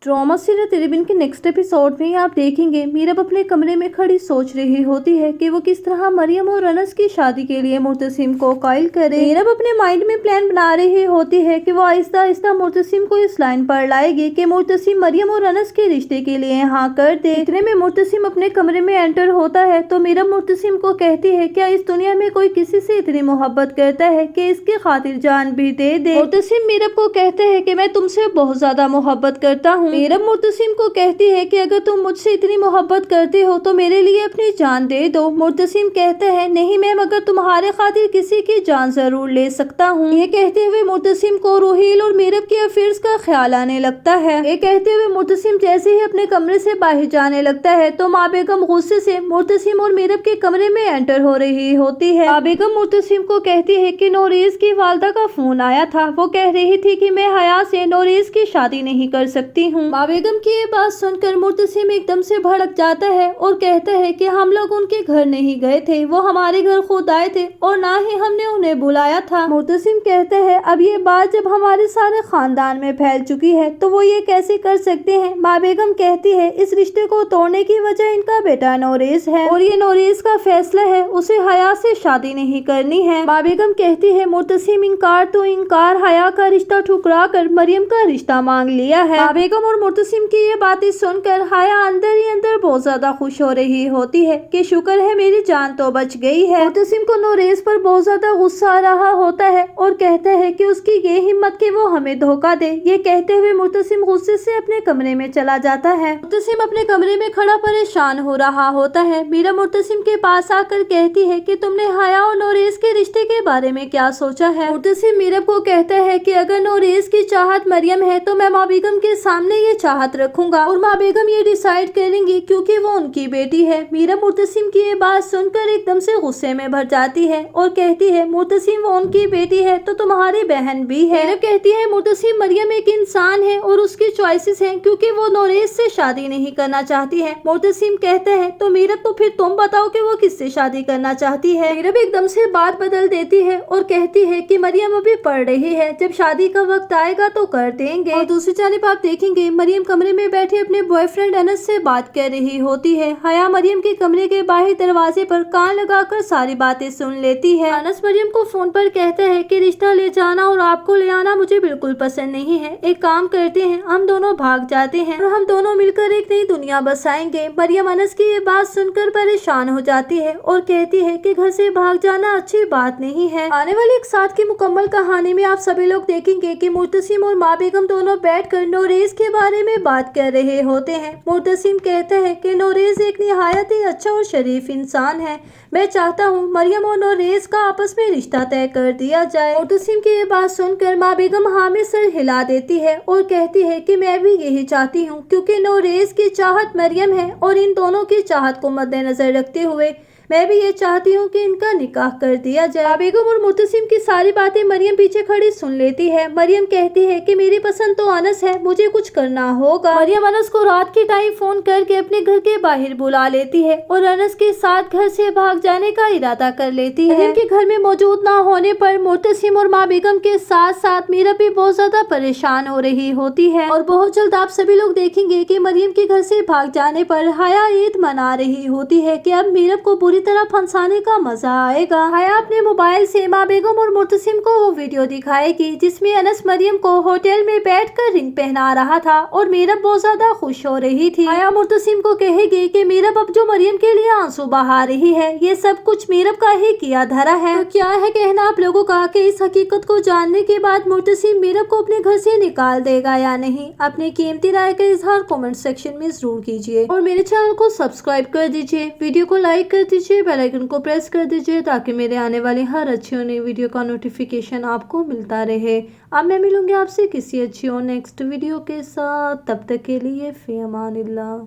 Drama serial तेरे बिन के next episode में आप देखेंगे मीरब अपने कमरे में खड़ी सोच रही होती है कि वो किस तरह मरियम और अनस की शादी के लिए मुर्तसिम को कायल करे। मीरब अपने माइंड में प्लान बना रही होती है कि वो आहिस्ता आहिस्ता मुर्तसिम को इस लाइन पर लाएगी कि मुर्तसिम मरियम और अनस के रिश्ते के लिए हाँ कर दे। इतने में मुर्तसिम अपने कमरे में एंटर होता है तो मीरब मुर्तसिम को कहती है क्या इस दुनिया में कोई किसी से इतनी मोहब्बत करता है कि इसकी खातिर जान भी दे दे। मुर्तसिम मीरब को कहते हैं कि मैं तुमसे बहुत ज्यादा मोहब्बत करता हूँ। मीरब मुर्तसिम को कहती है कि अगर तुम मुझसे इतनी मोहब्बत करते हो तो मेरे लिए अपनी जान दे दो। मुर्तसिम कहते हैं नहीं मैम, अगर तुम्हारे खातिर किसी की जान जरूर ले सकता हूँ। ये कहते हुए मुर्तसिम को रोहील और मीरब के अफेयर्स का ख्याल आने लगता है। ये कहते हुए मुर्तसिम जैसे ही अपने कमरे से बाहर जाने लगता है तो माँ बेगम गुस्से से मुर्तसिम और मीरब के कमरे में एंटर हो रही होती है। माँ बेगम मुर्तसिम को कहती है कि नोरेज की वालदा का फोन आया था, वो कह रही थी कि मैं हया से नोरेज की शादी नहीं कर सकती हूँ। बेगम की ये बात सुनकर मुर्तसिम एकदम से भड़क जाता है और कहता है कि हम लोग उनके घर नहीं गए थे, वो हमारे घर खुद आए थे और ना ही हमने उन्हें बुलाया था। मुर्तसिम कहता है अब ये बात जब हमारे सारे खानदान में फैल चुकी है तो वो ये कैसे कर सकते हैं। माँ बेगम कहती है इस रिश्ते को तोड़ने की वजह इनका बेटा नोरेज है और ये नोरेज का फैसला है, उसे हया से शादी नहीं करनी है। माँ बेगम कहती है मुर्तसिम इनकार तो इनकार, हया का रिश्ता ठुकरा कर मरियम का रिश्ता मांग लिया है। माँ बेगम और मुर्तसिम की ये बातें सुनकर हया अंदर ही अंदर बहुत ज्यादा खुश हो रही होती है कि शुक्र है मेरी जान तो बच गई है। मुर्तसिम को नोरेज पर बहुत ज्यादा गुस्सा आ रहा होता है और कहता है कि उसकी ये हिम्मत कि वो हमें धोखा दे। ये कहते हुए मुर्तसिम गुस्से से अपने कमरे में चला जाता है। मुर्तसिम अपने कमरे में खड़ा परेशान हो रहा होता है। मीरा मुर्तसिम के पास आकर कहती है कि तुमने हया और नोरेज के रिश्ते के बारे में क्या सोचा है। मुर्तसिम मीरा को कहता है कि अगर नोरेज की चाहत मरियम है तो मैं माँ बेगम के सामने ये चाहत रखूंगा और माँ बेगम ये डिसाइड करेंगी क्योंकि वो उनकी बेटी है। मीरा मुर्तसिम की ये बात सुनकर एकदम से गुस्से में भर जाती है और कहती है मुर्तसिम वो उनकी बेटी है तो तुम्हारी बहन भी है। मीरा कहती है मुर्तसिम मरियम एक इंसान है और उसकी चॉइसेस हैं क्योंकि वो नोरेज से शादी नहीं करना चाहती है। मुर्तसिम कहते हैं तो मीरा तो फिर तुम बताओ कि वो किससे शादी करना चाहती है। मीरा भी एकदम से बात बदल देती है और कहती है कि मरियम अभी पढ़ रही है, जब शादी का वक्त आएगा तो कर देंगे। और दूसरी जानिब आप देखेंगे मरियम कमरे में बैठे अपने बॉयफ्रेंड अनस से बात कर रही होती है। हया मरियम के कमरे के बाहर दरवाजे पर कान लगाकर सारी बातें सुन लेती है। अनस मरियम को फोन पर कहता है कि रिश्ता ले जाना और आपको ले आना मुझे बिल्कुल पसंद नहीं है, एक काम करते हैं हम दोनों भाग जाते हैं और हम दोनों मिलकर एक नई दुनिया बसाएंगे। मरियम अनस की ये बात सुनकर परेशान हो जाती है और कहती है कि घर से भाग जाना अच्छी बात नहीं है। आने वाली एक साथ की मुकम्मल कहानी में आप सभी लोग देखेंगे कि मुर्तसिम और माँ बेगम दोनों बैठकर नोरेज के बारे में बात कर रहे होते हैं। मुर्तसिम कहता है कि नोरेज एक निहायत ही अच्छा और शरीफ इंसान है, मैं चाहता हूँ मरियम और नोरेज का आपस में रिश्ता तय कर दिया जाए। मुर्तसिम की ये बात सुनकर माँ बेगम हाँ में सर हिला देती है और कहती है कि मैं भी यही चाहती हूँ क्योंकि नोरेज की चाहत मरियम है और इन दोनों की चाहत को मद्देनजर रखते हुए मैं भी ये चाहती हूँ कि इनका निकाह कर दिया जाए। बेगम और मुर्तसिम की सारी बातें मरियम पीछे खड़ी सुन लेती है। मरियम कहती है कि मेरी पसंद तो अनस है, मुझे कुछ करना होगा। मरियम अनस को रात के टाइम फोन करके अपने घर के बाहर बुला लेती है और अनस के साथ घर से भाग जाने का इरादा कर लेती है। मरियम के घर में मौजूद ना होने पर मुर्तसिम और माँ बेगम के साथ साथ मीरा भी बहुत ज्यादा परेशान हो रही होती है और बहुत जल्द आप सभी लोग देखेंगे कि मरियम के घर से भाग जाने पर हया ईद मना रही होती है कि अब मीरा को बुरी तरह फंसाने का मजा आएगा। हया अपने मोबाइल से माँ बेगम और मुर्तसिम को वो वीडियो दिखाएगी जिसमें अनस मरियम को होटल में बैठकर रिंग पहना रहा था और मीरब बहुत ज्यादा खुश हो रही थी। हया मुर्तसिम को कहेगी कि मीरब अब जो मरियम के लिए आंसू बहा रही है ये सब कुछ मीरब का ही किया धरा है। तो क्या है कहना आप लोगों का कि इस हकीकत को जानने के बाद मुर्तसिम मीरब को अपने घर से निकाल देगा या नहीं? अपनी कीमती राय का इजहार कमेंट सेक्शन में जरूर कीजिए और मेरे चैनल को सब्सक्राइब कर दीजिए, वीडियो को लाइक कर दीजिए, बेल आइकन को प्रेस कर दीजिए ताकि मेरे आने वाली हर अच्छी और नई वीडियो का नोटिफिकेशन आपको मिलता रहे। अब मैं मिलूंगी आपसे किसी अच्छी और नेक्स्ट वीडियो के साथ, तब तक के लिए फी अमानिल्लाह।